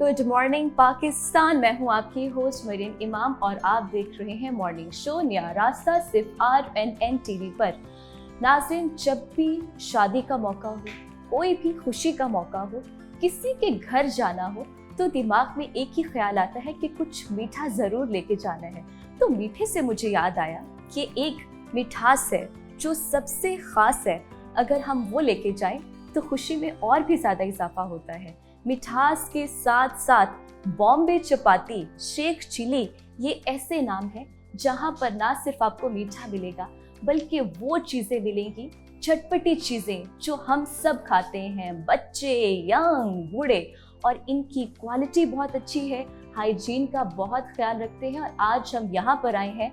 Good morning Pakistan. मैं हूं आपकी होस्ट मरीन इमाम और आप देख रहे हैं मॉर्निंग शो नया रास्ता सिर्फ RNN टीवी पर। नाज़रीन, जब भी शादी का मौका हो, कोई भी खुशी का मौका हो, किसी के घर जाना हो तो दिमाग में एक ही ख्याल आता है कि कुछ मीठा ज़रूर लेके जाना है। तो मीठे से मुझे याद आया कि एक मिठास है जो सबसे ख़ास है, अगर हम वो लेके जाएं तो खुशी में और भी ज़्यादा इजाफा होता है। मिठास के साथ साथ बॉम्बे चपाती, शेख चिली, ये ऐसे नाम हैं जहाँ पर ना सिर्फ आपको मीठा मिलेगा बल्कि वो चीज़ें मिलेंगी, चटपटी चीज़ें जो हम सब खाते हैं, बच्चे, यंग, बूढ़े, और इनकी क्वालिटी बहुत अच्छी है, हाइजीन का बहुत ख्याल रखते हैं। और आज हम यहाँ पर आए हैं,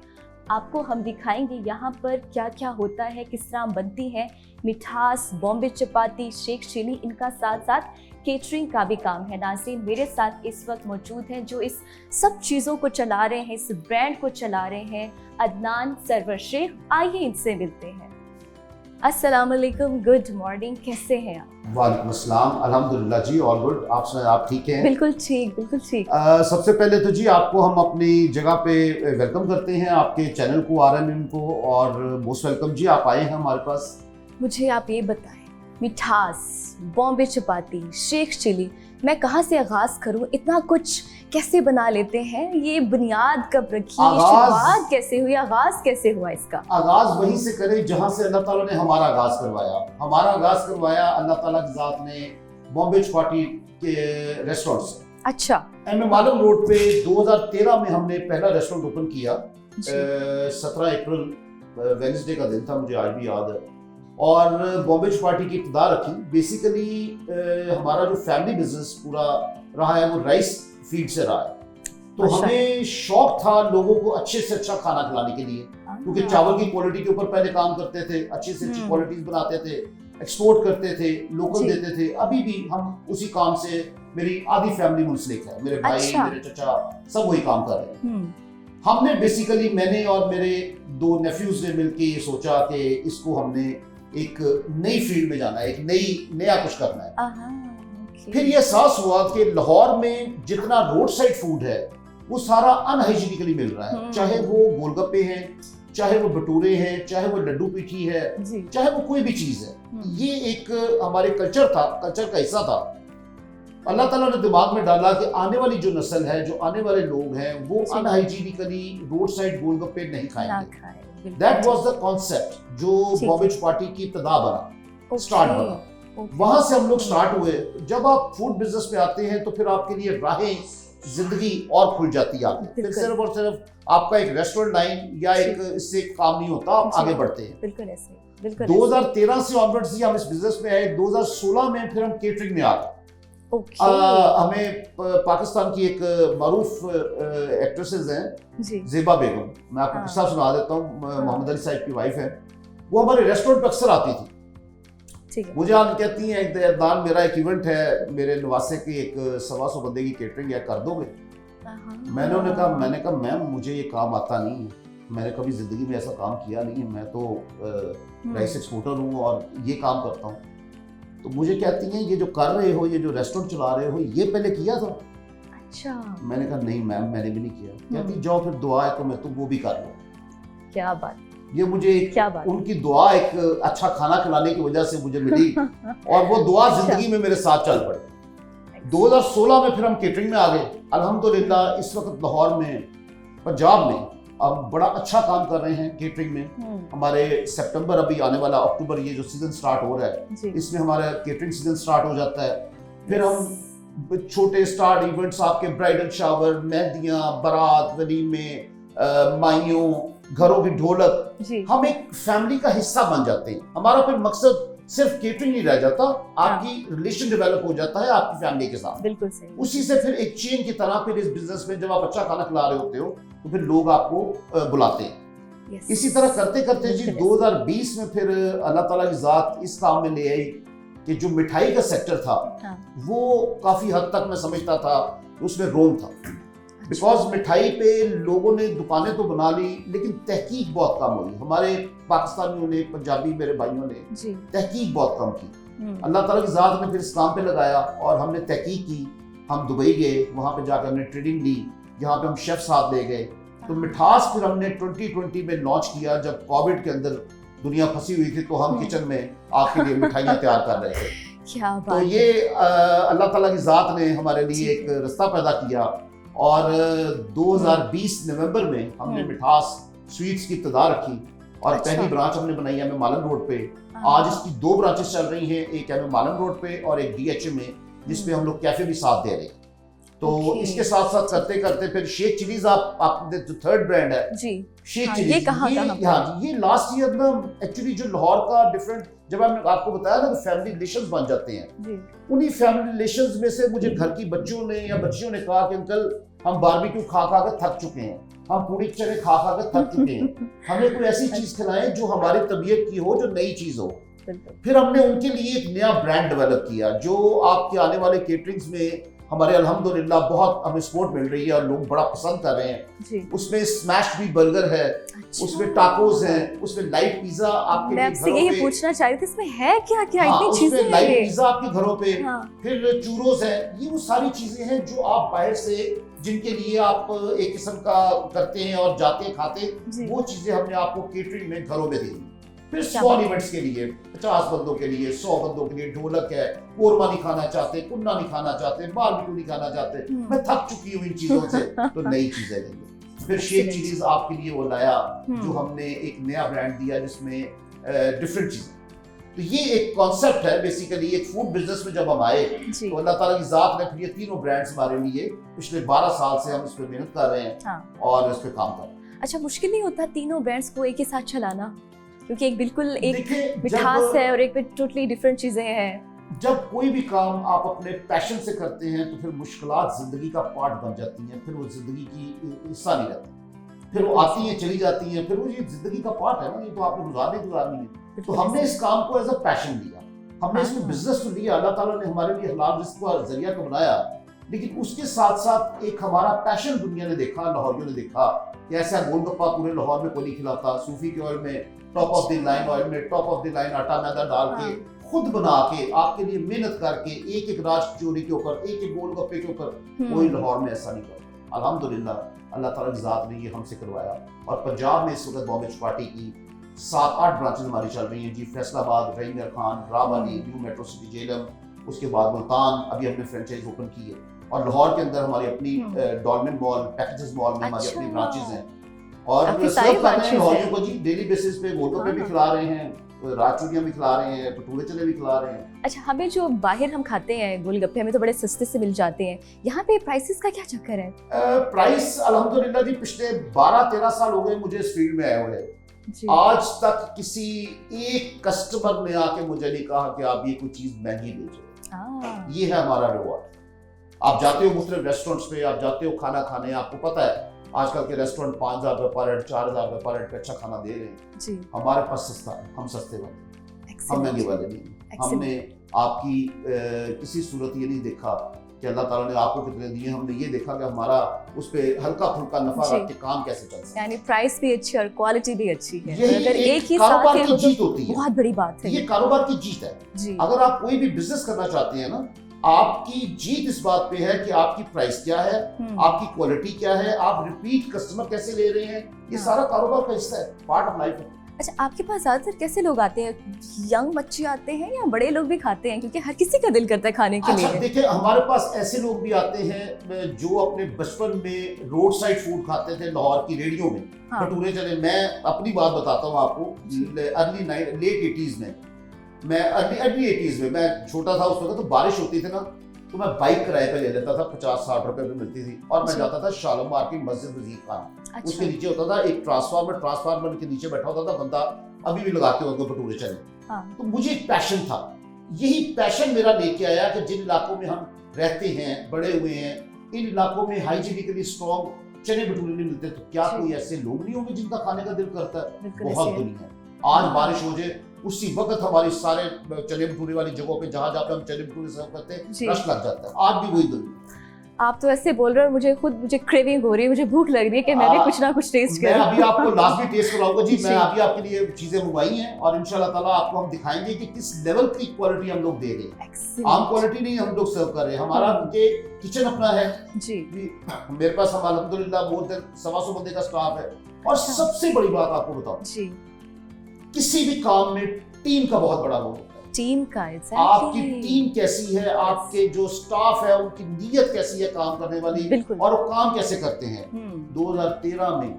आपको हम दिखाएंगे यहाँ पर क्या क्या होता है, किस तरह बनती है मिठास, बॉम्बे चपाती, शेख चिली, इनका साथ साथ केटरिंग का भी काम है। नाज़रीन, मेरे साथ इस वक्त मौजूद हैं जो इस सब चीज़ों को चला रहे हैं, इस ब्रांड को चला रहे हैं, अदनान सरवर शेख। आइए इनसे मिलते हैं। अस्सलाम वालेकुम, गुड मॉर्निंग, कैसे हैं आप? वालेकुम अस्सलाम, अल्हम्दुलिल्लाह जी, ऑल गुड। आप सुनाएं, आप ठीक हैं? बिल्कुल ठीक, बिल्कुल ठीक। सबसे पहले तो जी आपको हम अपनी जगह पे वेलकम करते हैं, आपके चैनल को, RNN को, और मोस्ट वेलकम जी, आप आए हैं हमारे पास। मुझे आप ये बताएं, मिठास, बॉम्बे चपाती, शेख चिली, मैं कहाँ से आगाज करूँ? इतना कुछ कैसे बना लेते हैं? ये बुनियाद कब रखी, शुरुआत कैसे हुई, आगाज कैसे हुआ इसका? आगाज वहीं से करें जहाँ से अल्लाह ताला ने हमारा आगाज करवाया। हमारा आगाज करवाया अल्लाह ताला की जात ने बॉम्बे चपाती के रेस्टोरेंट से। अच्छा। मालूम रोड पे 2013 में हमने पहला रेस्टोरेंट ओपन किया। 17 अप्रैल वेडनेसडे का दिन था, मुझे आज भी याद है। और बॉम्बे चपाती की इब्तिदा रखी। बेसिकली हमारा जो फैमिली बिजनेस पूरा रहा है वो राइस फीड से रहा है। तो हमें शौक था लोगों को अच्छे से अच्छा खाना खिलाने के लिए, क्योंकि चावल की क्वालिटी के ऊपर पहले काम करते थे, अच्छी से अच्छी क्वालिटीज बनाते थे, एक्सपोर्ट करते थे, लोकल देते थे। अभी भी हम उसी काम से, मेरी आधी फैमिली मुंसलिक है, मेरे भाई, मेरे चचा, सब वही काम कर रहे हैं। हमने बेसिकली, मैंने और मेरे 2 नेफ्यूज ने मिलकर ये सोचा कि इसको हमने एक नई फील्ड में जाना है, एक नया कुछ करना है। फिर ये एहसास हुआ कि लाहौर में जितना रोड साइड फूड है वो सारा अनहाइजीनिकली मिल रहा है, चाहे वो गोलगप्पे हैं, चाहे वो भटूरे हैं, चाहे वो लड्डू पीठी है, चाहे वो कोई भी चीज है। ये एक हमारे कल्चर का हिस्सा था। अल्लाह ताला ने दिमाग में डाला कि आने वाली जो नस्ल है, जो आने वाले लोग हैं, वो अनहाइजीनिकली रोड साइड गोलगप्पे नहीं खाएंगे। That was the concept जो बॉम्बे चपाती की इब्तिदा बना, स्टार्ट बना। वहां से हम लोग स्टार्ट हुए। जब आप फूड बिजनेस में आते हैं तो फिर आपके लिए राहें जिंदगी और खुल जाती है। फिर सिर्फ और सिर्फ आपका एक रेस्टोरेंट लाइन या एक इससे काम नहीं होता, आप आगे बढ़ते हैं। बिल्कुल ऐसे। 2013 से ऑनवर्ड्स ही हम इस बिजनेस में आए। 2016 में फिर हम केटरिंग में आ गए। हमें पाकिस्तान की एक मारूफ एक्ट्रेसेस हैं, ज़ेबा बेगम, मैं आपको किस्सा सुना देता हूँ। मोहम्मद अली साहब की वाइफ है। वो हमारे रेस्टोरेंट पे अक्सर आती थी। मुझे आज कहती हैं, अदनान मेरा एक इवेंट है, मेरे नवासे की एक 125 बंदे की केटरिंग है, कर दोगे? मैंने कहा मैम मुझे ये काम आता नहीं है, मैंने कभी जिंदगी में ऐसा काम किया नहीं है, मैं तो राइस एक्सपोर्टर हूँ और ये काम करता हूँ। तो मुझे कहती हैं, ये जो कर रहे हो, ये जो रेस्टोरेंट चला रहे हो, ये पहले किया था? अच्छा। मैंने कहा नहीं मैम, मैंने भी नहीं किया। कहती जाओ फिर दुआ है तो मैं तुम वो भी कर लो। क्या बात। ये मुझे उनकी दुआ एक अच्छा खाना खिलाने की वजह से मुझे मिली और वो दुआ जिंदगी में मेरे साथ चल पड़ी। 2016 में फिर हम केटरिंग में आ गए। अल्हम्दुलिल्लाह इस वक्त लाहौर में, पंजाब में अब बड़ा अच्छा काम कर रहे हैं केटरिंग में। हमारे सितंबर, अभी आने वाला अक्टूबर, ये जो सीजन स्टार्ट हो रहा है, इसमें हमारा केटरिंग सीजन स्टार्ट हो जाता है। फिर हम छोटे स्टार इवेंट्स, आपके ब्राइडल शावर, मेहंदियां, बारात, वलीमे, माइयों, घरों की ढोलक, हम एक फैमिली का हिस्सा बन जाते हैं। हमारा फिर मकसद सिर्फ केटरिंग नहीं रह जाता, आपकी रिलेशन डेवलप हो जाता है आपकी फैमिली के साथ। बिल्कुल सही। उसी से फिर एक चेन की तरह फिर इस बिजनेस में जब आप अच्छा खाना खिला रहे होते हो तो फिर लोग आपको बुलाते हैं। इसी तरह करते करते जी 2020 में फिर अल्लाह ताला की जात इस काम में ले आई कि जो मिठाई का सेक्टर था वो काफी हद तक मैं समझता था उसमें रोल था। बिकॉज मिठाई पे लोगों ने दुकानें तो बना ली, लेकिन तहकीक बहुत कम हुई। हमारे पाकिस्तानियों ने, पंजाबी मेरे भाइयों ने तहकीक बहुत कम की। अल्लाह ताला की जात ने फिर इस काम पे लगाया और हमने तहकीक की हम दुबई गए, वहाँ पे जाकर हमने ट्रेनिंग ली, जहाँ पे हम शेफ साथ ले गए। तो मिठास फिर हमने 2020 में लॉन्च किया, जब कोविड के अंदर दुनिया फंसी हुई थी, तो हम किचन में आपके लिए मिठाइयाँ तैयार कर रहे थे। क्या बात तो ये अल्लाह ताला की ज़ात ने हमारे लिए एक रास्ता पैदा किया, और 2020 नवंबर में हमने मिठास स्वीट्स की इब्तिदा रखी, और पहली ब्रांच हमने बनाई है मालन रोड पे। आज इसकी 2 ब्रांचेस चल रही हैं, एक है मालन रोड पे और एक DHM में, जिसपे हम लोग कैफे भी साथ दे रहे हैं। तो इसके साथ साथ करते करते फिर शेख चिलीज आपने जो थर्ड ब्रांड है जी, शेख चिलीज, ये कहाँ ये लास्ट ईयर ना एक्चुअली जो लाहौर का डिफरेंट, जब हमने आपको बताया ना फैमिली रिलेशंस बन जाते हैं जी। उन्हीं फैमिली रिलेशंस में से मुझे घर की बच्चों ने या बच्चियों ने कहा कि अंकल हम बारबेक्यू खा खा कर थक चुके हैं, हम पूरी चने खा खा कर थक चुके हैं, हमें कोई ऐसी चीज खिलाएं जो हमारी तबीयत की हो, जो नई चीज हो। फिर हमने उनके लिए एक नया ब्रांड डेवलप किया, जो आपके आने वाले केटरिंग्स में हमारे अल्हम्दुलिल्लाह बहुत हमें सपोर्ट मिल रही है और लोग बड़ा पसंद कर रहे हैं। उसमें स्मैश भी बर्गर है, उसमें टाकोस हैं, उसमें लाइट पिज्जा आपके मैं आपसे यही पूछना चाह रही थी, इसमें है क्या क्या इतनी चीजें हैं, लाइट पिज्जा आपके घरों पे, फिर चूरोस है, ये वो सारी चीजें हैं जो आप बाहर से, जिनके लिए आप एक किस्म का करते हैं और जाते हैं खाते, वो चीजें हमने आपको केटरिंग में घरों में दी। फिर 100 इवेंट्स के लिए, 50 बंदों के लिए, 100 बंदों के लिए ढोलक है, कोरमा नहीं खाना चाहते, कुन्ना नहीं खाना चाहते, बारबेक्यू नहीं खाना चाहते, मैं थक चुकी हूँ इन चीजों से, तो नई चीजें लेंगे। फिर शेख चिलीज आपके लिए वो लाया, जो हमने एक नया ब्रांड दिया जिसमें डिफरेंट चीजें। तो ये एक कॉन्सेप्ट है बेसिकली, एक फूड बिजनेस में जब हम आए तो अल्लाह ताला की जात ने फिर ये तीनों ब्रांड्स हमारे लिए पिछले 12 साल से हम इस पर मेहनत कर रहे हैं और इस पर काम कर रहे हैं। अच्छा, मुश्किल नहीं होता तीनों ब्रांड्स को एक ही साथ चलाना, क्योंकि एक बिल्कुल एक मिठास है और एक टोटली डिफरेंट चीजें हैं। जब कोई भी काम आप अपने पैशन से करते हैं तो फिर मुश्किलात जिंदगी का पार्ट बन जाती हैं, फिर वो जिंदगी की हिस्सा नहीं रहती, फिर वो आती हैं चली जाती हैं, फिर वो ये जिंदगी का पार्ट है ना, ये तो आपने गुजारनी है। तो हमने इस काम को एज अ पैशन लिया, हमने इसको बिजनेस तो लिया, अल्लाह ताला ने हमारे लिए हलाल रिस्क का जरिया तो बनाया, लेकिन उसके साथ साथ एक हमारा पैशन दुनिया ने देखा, लाहौरियों ने देखा कि ऐसा गोलगप्पा पूरे लाहौर में कोई नहीं खिलाता, सूफी के ऑयल में, top of the line oil में, टॉप ऑफ द लाइन आटा मैदा डाल के, खुद बना के, आपके लिए मेहनत करके, एक एक राज कचौरी के ऊपर, एक एक गोलगप्पे के ऊपर, कोई लाहौर में ऐसा नहीं करता। अल्हम्दुलिल्लाह अल्लाह ताला की ज़ात ने ये हमसे करवाया। और पंजाब में इस वक्त बॉम्बे चौपाटी की 7-8 ब्रांचेस हमारी चल रही हैं जी, फैसलाबाद, रहीम खान, रावाली, न्यू मेट्रो सिटी जेलम, उसके बाद मुल्तान, अभी हमने फ्रेंचाइज ओपन की है, और लाहौर के अंदर हमारी अपनी डॉल्मेन मॉल, पैकेजेस मॉल में हमारी अपनी ब्रांचेस हैं, और सर्व कर रहे हैं लाहौरियों को जी, डेली बेसिस पे गोलगप्पे भी खिला रहे हैं, राजचूरियां भी खिला रहे हैं, भटूरे चने भी खिला रहे हैं। अच्छा, हमें जो बाहर हम खाते हैं गोलगप्पे हमें तो बड़े सस्ते से मिल जाते हैं, यहाँ पे प्राइसेस का क्या चक्कर है? प्राइस अल्हम्दुलिल्लाह जी पिछले 12-13 साल हो गए मुझे इस फील्ड में आए हुए, आज तक किसी एक कस्टमर ने आके मुझे नहीं कहा कि आप ये कोई चीज महंगी बेचो। ये है हमारा रिवॉर्ड। आप जाते हो मुख्तलिफ रेस्टोरेंट्स पे, आप जाते हो खाना खाने, आपको पता है आजकल के रेस्टोरेंट 5,000 रुपए पर हेड, 4,000 रुपए पर हेड पे अच्छा खाना दे रहे हैं जी। हमारे पास सस्ता है, हम सस्ते वाले, हम महंगे वाले नहीं। हमने आपकी किसी सूरत ये नहीं देखा कि अल्लाह ताला ने आपको कितने दिए, हमने ये देखा कि हमारा उस पे हल्का फुल्का नफा रख के काम कैसे चल सकता है, यानी प्राइस भी अच्छी और क्वालिटी भी अच्छी है। अगर एक ही कारोबार की जीत होती है, बहुत बड़ी बात है, ये कारोबार की जीत है जी। अगर आप कोई भी बिजनेस करना चाहते हैं ना, आपकी जीत इस बात पे है कि आपकी प्राइस क्या है, आपकी क्वालिटी क्या है, आप रिपीट कस्टमर कैसे ले रहे हैं, ये सारा कारोबार का हिस्सा है, पार्ट ऑफ लाइफ है। अच्छा, आपके पास ज्यादातर कैसे लोग आते हैं? यंग बच्चे आते हैं या बड़े लोग भी खाते हैं, क्योंकि हर किसी का दिल करता है खाने के लिए? देखिए, हमारे पास ऐसे लोग भी आते हैं जो अपने बचपन में रोड साइड फूड खाते थे, लाहौर की रेडियो में भटूरे चने। मैं अपनी बात बताता हूँ आपको, लेट 80s में, मैं अर्ली 80s में मैं छोटा था उस वक्त, तो बारिश होती थी ना, तो मैं बाइक किराए पे ले लेता था, 50-60 रुपए में मिलती थी, और मैं जाता था शालमार की मस्जिद वजीर खान। उसके नीचे होता था एक ट्रांसफार्मर के नीचे बैठा होता था बंदा, अभी भी लगाते होंगे भटूरे चने। तो मुझे एक पैशन था, यही पैशन मेरा लेके आया कि जिन इलाकों में हम रहते हैं, बड़े हुए हैं, इन इलाकों में हाइजीनिकली स्ट्रॉन्ग चने भटूरे नहीं मिलते, तो क्या कोई ऐसे लोग नहीं होंगे जिनका खाने का दिल करता है? बहुत दुनिया है। आज बारिश हो जाए, उसी वक्त हमारी सारे चने भटूरे वाली जगहों पे, जहाँ जहाँ पे हम चने भटूरे सर्व करते हैं, रश लग जाता है। आज भी वही दुनिया। आप तो ऐसे बोल रहे हो, मुझे क्रेविंग हो रही है, मुझे भूख लग रही है कि मैं भी कुछ ना कुछ टेस्ट मैं करूं। अभी आपको लास्ट में टेस्ट कराऊंगा जी। जी। मैं अभी आपके लिए चीजें मंगवाई हैं और इंशाल्लाह ताला आपको हम दिखाएंगे कि किस लेवल की क्वालिटी हम लोग दे रहे हैं। Excellent. आम क्वालिटी नहीं हम लोग सर्व कर रहे हैं। हमारा ये किचन अपना है जी। मेरे पास हम अल्हम्दुलिल्लाह मोर देन 125 बंदे का स्टाफ है। और अच्छा। सबसे बड़ी बात आपको बताऊं, जी, किसी भी काम में टीम का बहुत बड़ा रोल होता है। टीम का आपकी एग्जैक्टली। टीम कैसी है, आपके जो स्टाफ है उनकी नीयत कैसी है काम करने वाली, बिल्कुल। और वो काम कैसे करते हैं। हम्म, 2013 में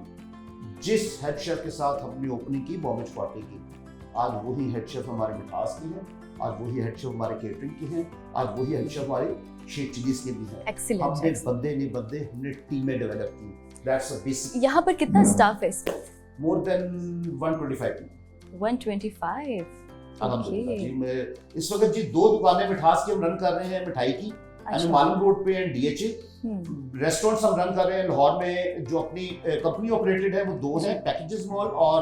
जिस हेड शेफ के साथ हमने ओपनिंग की बॉम्बे चौपाटी की, आज वही हेड शेफ हमारे मिठास की है, आज वही हेड शेफ हमारे केटरिंग की है, आज वही हेड शेफ हमारे शेख चिलीज के भी है। Excellent, हमने excellent. बंदे नहीं बंदे, हमने टीमें डेवलप की। That's a basic. यहाँ पर कितना स्टाफ है इस वक्त? More than 125 125। अल्हम्दुलिल्लाह जी। मैं इस वक्त जी 2 दुकानें मिठास की हम रन कर रहे हैं, मिठाई की मालूम रोड पे एंड डीएचए। रेस्टोरेंट्स हम रन कर रहे हैं लाहौर में, जो अपनी कंपनी ऑपरेटेड है वो 2 हैं, पैकेजेस मॉल और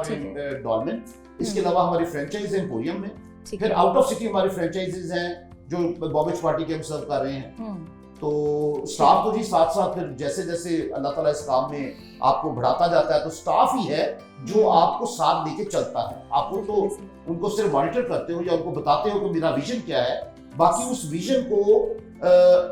डॉलमेन। इसके अलावा हमारी फ्रेंचाइज है एम्पोरियम में। फिर आउट ऑफ सिटी हमारी फ्रेंचाइजीज हैं जो बॉम्बे चौपाटी के हम सर्व कर रहे हैं। तो स्टाफ तो जी साथ साथ फिर जैसे जैसे अल्लाह ताला इस काम में आपको बढ़ाता जाता है तो स्टाफ ही है जो आपको साथ लेके चलता है। आपको तो उनको सिर्फ मॉनिटर करते हो या उनको बताते हो कि मेरा विजन क्या है, बाकी उस विजन को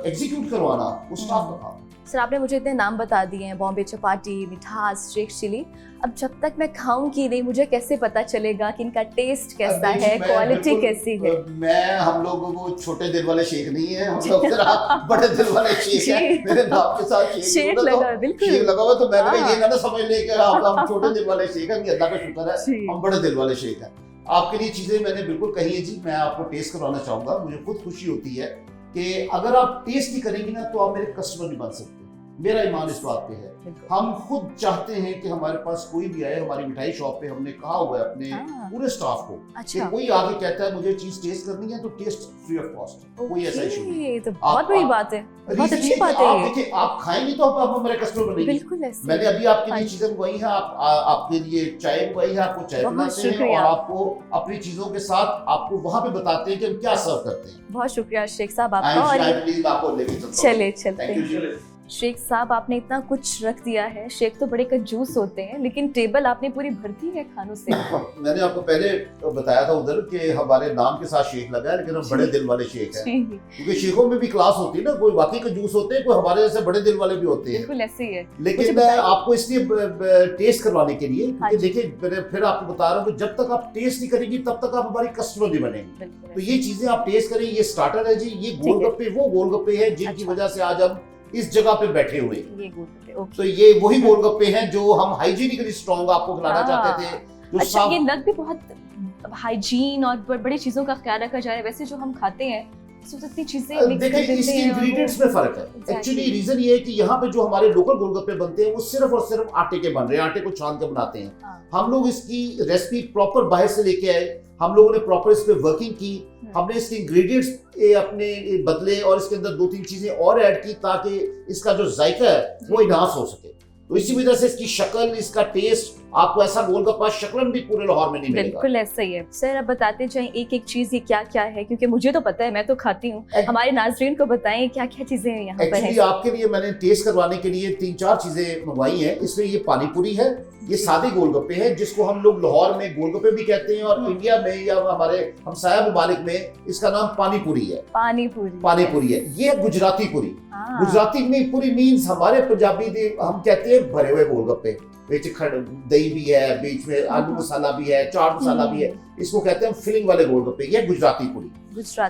एग्जीक्यूट करवाना उस स्टाफ का काम। सर, आपने मुझे इतने नाम बता दिए हैं, बॉम्बे चपाटी, मिठास, शेख चिली। अब जब तक मैं खाऊंगी नहीं, मुझे कैसे पता चलेगा कि इनका टेस्ट कैसा है, क्वालिटी कैसी है? मैं हम लोग वो छोटे दिल वाले शेख नहीं है, हम लोग जरा बड़े दिल वाले शेख हैं। मेरे नाम के साथ शेख लगा है, बिल्कुल शेख लगा हुआ, तो मैं ये ना समझ ले कि हम छोटे दिल वाले शेख हैं। अल्लाह का शुक्र है हम बड़े दिल वाले शेख हैं। आपके लिए चीजें मैंने बिल्कुल कही है जी। मैं आपको टेस्ट करवाना चाहूंगा। मुझे खुद खुशी होती है कि अगर आप टेस्ट नहीं करेंगी ना तो आप मेरे कस्टमर नहीं बन सकते। मेरा ईमान इस बात पे है। हम खुद चाहते हैं कि हमारे पास कोई भी आए, हमारी मिठाई शॉप पे हमने कहा हुआ है अपने पूरे स्टाफ को कि कोई आगे कहता है मुझे चीज टेस्ट करनी है तो टेस्ट फ्री ऑफ कॉस्ट, कोई ऐसा इशू नहीं। ये तो बहुत बड़ी बात है, बहुत अच्छी बात है। आप देखिए, आप खाएंगे तो आप हमारे कस्टमर बनेंगे। बिल्कुल ऐसे। मैंने अभी आपके लिए चीजें मंगवाई हैं, आपके लिए चाय मंगवाई है, आपको चाय बनाते हैं और आपको अपनी चीजों के साथ आपको वहाँ पे बताते हैं कि हम क्या सर्व करते हैं। बहुत शुक्रिया शेख साहब आपका। चले चलते हैं। शेख साहब, आपने इतना कुछ रख दिया है। शेख तो बड़े कंजूस होते हैं, लेकिन टेबल आपने पूरी भर दी है खानों से। मैंने आपको पहले बताया था उधर कि हमारे नाम के साथ शेख लगा है, लेकिन हम बड़े दिल वाले शेख हैं। क्योंकि शेखों में भी क्लास होती है ना, कोई वाकई कंजूस होते हैं, कोई हमारे जैसे बड़े दिल वाले भी होते हैं। बिल्कुल ऐसे ही है। लेकिन मैं आपको इसलिए टेस्ट करवाने के लिए, क्योंकि देखिए मैंने फिर आपको बता रहा हूँ कि जब तक आप टेस्ट नहीं करेंगी तब तक आप हमारी कस्टमर नहीं बनेंगे। तो ये चीजें आप टेस्ट करें। ये स्टार्टर है जी, ये गोलगप्पे वो गोलगप्पे हैं जिनकी वजह से आज हम इस जगह पे बैठे हुए। तो ये वही गोलगप्पे हैं जो हम हाइजीनिकली स्ट्रॉन्ग आपको खिलाना चाहते थे। जो अच्छा, ये लग भी बहुत हाइजीन और बड़ी चीजों का ख्याल रखा जा रहा है। वैसे जो हम खाते हैं इतनी चीजें देखिए, इसके इंग्रेडिएंट्स में फर्क है। एक्चुअली रीजन ये है कि यहाँ पे जो हमारे लोकल गोलगप्पे बनते हैं वो सिर्फ और सिर्फ आटे के बन रहे हैं, आटे को छान के बनाते हैं। हम लोग इसकी रेसिपी प्रॉपर बाहर से लेके आए, हम लोगों ने प्रॉपर इस पे वर्किंग की, हमने इसके इंग्रेडिएंट्स अपने बदले और इसके अंदर 2-3 चीजें और ऐड की ताकि इसका जो जायका है वो इनहांस हो सके। तो इसी वजह से इसकी शक्ल, इसका टेस्ट, आपको ऐसा गोलगप्पा शक्लन भी पूरे लाहौर में नहीं मिलेगा। बिल्कुल ऐसा ही है। सर, अब बताते जाएं एक एक चीज ये क्या क्या है, क्योंकि मुझे तो पता है, मैं तो खाती हूँ। हमारे नाज़रीन को बताएं क्या क्या चीजें हैं यहाँ पर है। आपके लिए मैंने टेस्ट करवाने के लिए 3-4 चीजें मंगवाई हैं। इसमें ये पानी पूरी है, ये सादे गोलगप्पे हैं जिसको हम लोग लाहौर में गोलगप्पे भी कहते हैं और इंडिया में या हमारे हमसाया ममालिक में इसका नाम पानी पूरी है। पानी पूरी है। ये गुजराती पूरी। गुजराती में पूरी मीन्स हमारे पंजाबी हम कहते हैं भरे हुए गोलगप्पे, बीच दही भी है, बीच में आलू मसाला भी है, चाट मसाला भी है, इसको कहते हैं फिलिंग वाले गोलगप्पे। ये गुजराती पूरी।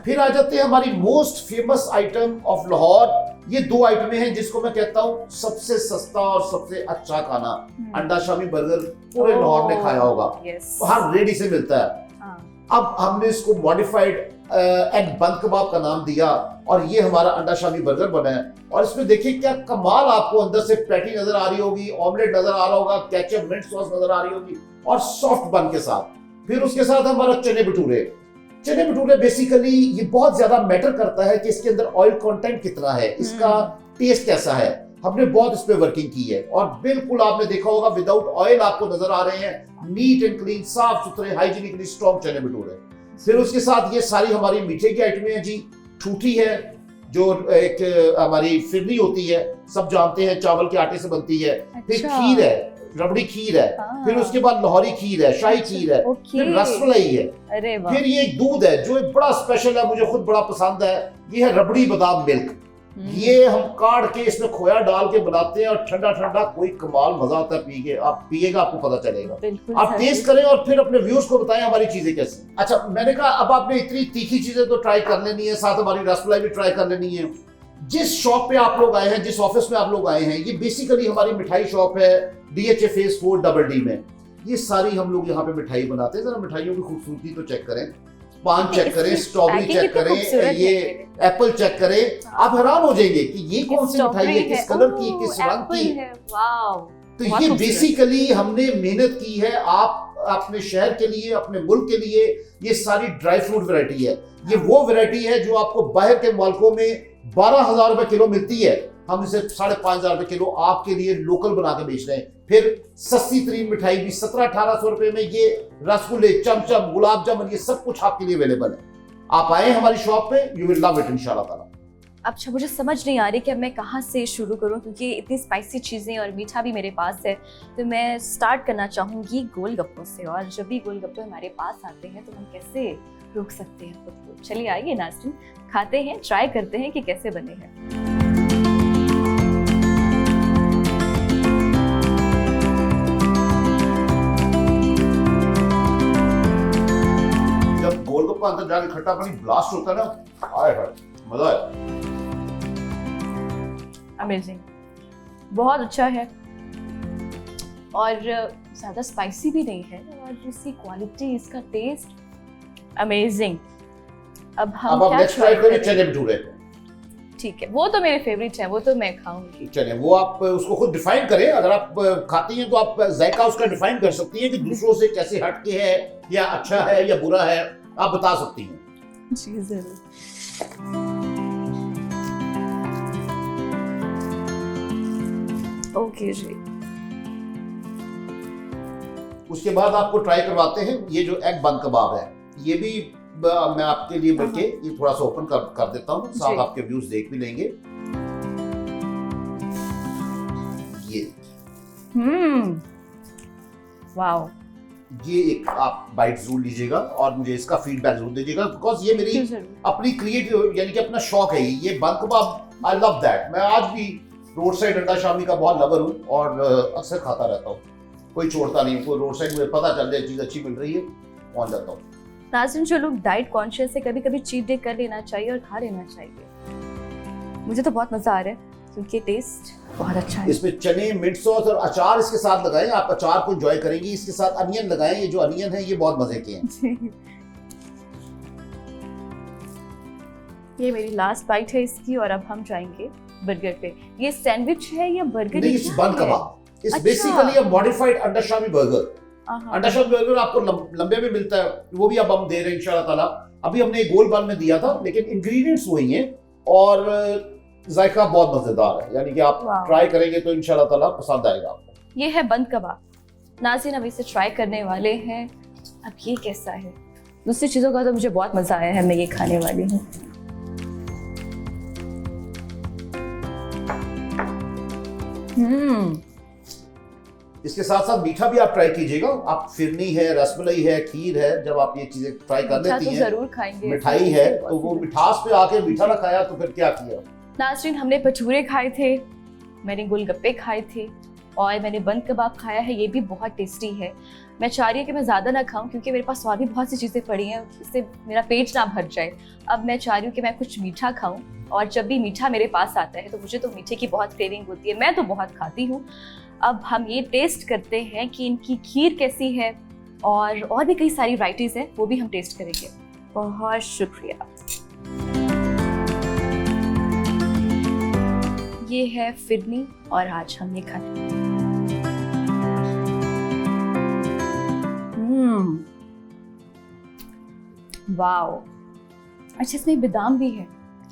फिर आ जाते हैं हमारी most famous item of Lahore. ये 2 आइटमें हैं जिसको मैं कहता हूँ सबसे सस्ता और सबसे अच्छा खाना। अंडा शामी बर्गर पूरे लाहौर ने खाया होगा, हर रेडी से मिलता है। अब हमने इसको मॉडिफाइड एग बंद कबाब का नाम दिया और ये हमारा अंडा शामी बर्गर बना है। और इसमें देखिए क्या कमाल, आपको अंदर से पैटी नजर आ रही होगी, ऑमलेट नजर आ रहा होगा, केचप मिंट सॉस नजर आ रही होगी और सॉफ्ट बन के साथ। फिर उसके साथ हमारा चने भटूरे बेसिकली ये बहुत ज्यादा मैटर करता है कि इसके अंदर ऑयल कंटेंट कितना है, इसका टेस्ट कैसा है। हमने बहुत इस पे वर्किंग की है और बिल्कुल आपने देखा होगा विदाउट ऑयल आपको नजर आ रहे हैं, नीट एंड क्लीन, साफ सुथरे, हाइजीनिकली स्ट्रॉन्ग चने भटूरे। फिर उसके साथ ये सारी हमारी मीठे की आइटमें हैं जी। ठूठी है, जो एक हमारी फिरनी होती है, सब जानते हैं चावल के आटे से बनती है। फिर अच्छा। खीर है, रबड़ी खीर है। हाँ। फिर उसके बाद लाहौरी खीर है, शाही खीर है। ओके। फिर रसमलाई है। अरे वाह। फिर ये एक दूध है जो एक बड़ा स्पेशल है, मुझे खुद बड़ा पसंद है। ये है रबड़ी बादाम मिल्क। ये हम काट के इसमें खोया डाल के बनाते हैं और ठंडा ठंडा कोई कमाल मजा आता है पी के। आप पिएगा आपको पता चलेगा। बिल्कुल आप सर। टेस्ट करें और फिर अपने व्यूअर्स को बताएं हमारी चीजें कैसी। अच्छा, मैंने कहा अब आपने इतनी तीखी चीजें तो ट्राई कर लेनी है, साथ हमारी रसमलाई भी ट्राई कर लेनी है। जिस शॉप पे आप लोग आए हैं, जिस ऑफिस में आप लोग आए हैं, ये बेसिकली हमारी मिठाई शॉप है DHA फेज 4 डबल D में। ये सारी हम लोग यहाँ पे मिठाई बनाते हैं। जरा मिठाइयों की खूबसूरती तो चेक करें, पान चेक करें, स्ट्रॉबेरी चेक करें, ये एप्पल चेक करें। आप हैरान हो जाएंगे कि ये कौन सी मिठाई है, किस कलर की, किस रंग की। तो ये बेसिकली हमने मेहनत की है आप अपने शहर के लिए, अपने मुल्क के लिए। ये सारी ड्राई फ्रूट वैरायटी है। ये वो वैरायटी है जो आपको बाहर के मुल्कों में 12,000 रुपए किलो मिलती है। हम इसे 5,500 रुपए किलो आपके लिए लोकल बना के बेच रहे हैं। फिर सस्ती तरीन मिठाई भी 1700-1800 रुपए में ये रसगुल्ले, चमचम, गुलाब जामुन, ये सब कुछ आपके लिए अवेलेबल है। आप आए हमारी शॉप पे, यू विल लव इट इंशाल्लाह ताला। अच्छा, मुझे समझ नहीं आ रही कि अब मैं कहाँ से शुरू करूँ, क्योंकि इतनी स्पाइसी चीज़ें और मीठा भी मेरे पास है। तो मैं स्टार्ट करना चाहूँगी गोलगप्पों से। और जब भी गोलगप्पे हमारे पास आते हैं तो हम कैसे रोक सकते हैं खुद को। चलिए आइए नाज़रीन, खाते हैं, ट्राई करते हैं कि कैसे बने हैं। जब गोलगप्पा अंदर जाके खट्टा पानी ब्लास्ट होता है ना, आए हाय, मजा है। अमेजिंग, बहुत अच्छा है और ज़्यादा स्पाइसी भी नहीं है और इसकी क्वालिटी, इसका टेस्ट अमेजिंग। अब हम आप क्या नेक्स्ट ट्राई ट्राई करें करें? चने भटूरे। ठीक है, वो तो मेरे फेवरेट है, वो तो मैं खाऊंगी। चने वो आप उसको खुद डिफाइन करें। अगर आप खाती हैं तो आप जायका उसका डिफाइन कर सकती हैं कि दूसरों से कैसे हटके है, या अच्छा है या बुरा है, आप बता सकती हैं। जी जरूर। ओके जी। उसके बाद आपको ट्राई करवाते हैं ये जो एग बन कबाब है। ये भी मैं आपके लिए बल्कि ये थोड़ा सा ओपन कर देता हूँ, साथ आपके व्यूज देख भी लेंगे। ये वाओ, ये एक आप बाइट जरूर लीजिएगा और मुझे इसका फीडबैक जरूर दीजिएगा, बिकॉज ये मेरी अपनी क्रिएटिव यानी कि अपना शौक है। ये बन कबाब, आई लव दैट। मैं आज भी रोड साइड अंडा शामी का बहुत लवर हूँ और अक्सर खाता रहता हूँ। कोई छोड़ता नहीं, कोई रोड साइड में पता चल जाए चीज अच्छी मिल रही है, पहुंच जाता हूँ। नाज़रीन, जो लोग डाइट कॉन्शियस है, कभी कभी चीट डे कर लेना चाहिए और खा लेना चाहिए। मुझे तो बहुत मजा आ रहा है क्योंकि टेस्ट बहुत अच्छा है। इसमें चने, मिंट सॉस और अचार इसके साथ लगाएं। आप अचार को एंजॉय करेंगी। इसके साथ अनियन लगाएं। ये जो अनियन है ये बहुत मजे के हैं। ये मेरी लास्ट बाइट है इसकी और अब हम जाएंगे बर्गर पे। ये सैंडविच है या बर्गर? नहीं, इस बन कबाब। इस बेसिकली अ मॉडिफाइड अंडा शामी बर्गर। अंडा शामी बर्गर आपको लंबे में मिलता है, वो भी अब हम दे रहे हैं इंशाल्लाह ताला। अभी हमने एक गोल बन में दिया था, लेकिन इंग्रेडिएंट्स वही हैं और जायका बहुत मजेदार है। यानी कि आप ट्राई करेंगे तो इंशाल्लाह ताला पसंद आएगा आपको। ये है बंद कबाब। नाज़रीन, अब इसे ट्राई करने वाले हैं। अब ये कैसा है? दूसरी चीज़ों का तो मुझे बहुत मज़ा आया है, मैं ये खाने वाली हूँ। इसके साथ साथ मीठा भी आप ट्राई कीजिएगा। आप फिरनी है, रसमलाई है, खीर है, जब आप ये चीजें ट्राई कर लेती हैं, जरूर खाएंगे। मिठाई है तो वो मिठास पे आके मीठा ना खाया तो फिर क्या किया। नाज़रीन, हमने भटूरे खाए थे, मैंने गोलगप्पे खाए थे और मैंने बंद कबाब खाया है। ये भी बहुत टेस्टी है। मैं चाह रही हूँ कि मैं ज़्यादा ना खाऊं क्योंकि मेरे पास और भी बहुत सी चीज़ें पड़ी हैं, इससे मेरा पेट ना भर जाए। अब मैं चाह रही हूँ कि मैं कुछ मीठा खाऊं और जब भी मीठा मेरे पास आता है तो मुझे तो मीठे की बहुत क्रेविंग होती है। मैं तो बहुत खाती हूँ। अब हम ये टेस्ट करते हैं कि इनकी खीर कैसी है और भी कई सारी वैराइटीज़ हैं, वो भी हम टेस्ट करेंगे। बहुत शुक्रिया। ये है फिरनी और आज हम ये खाते हैं। वाओ, अच्छा इसमें बादाम भी है।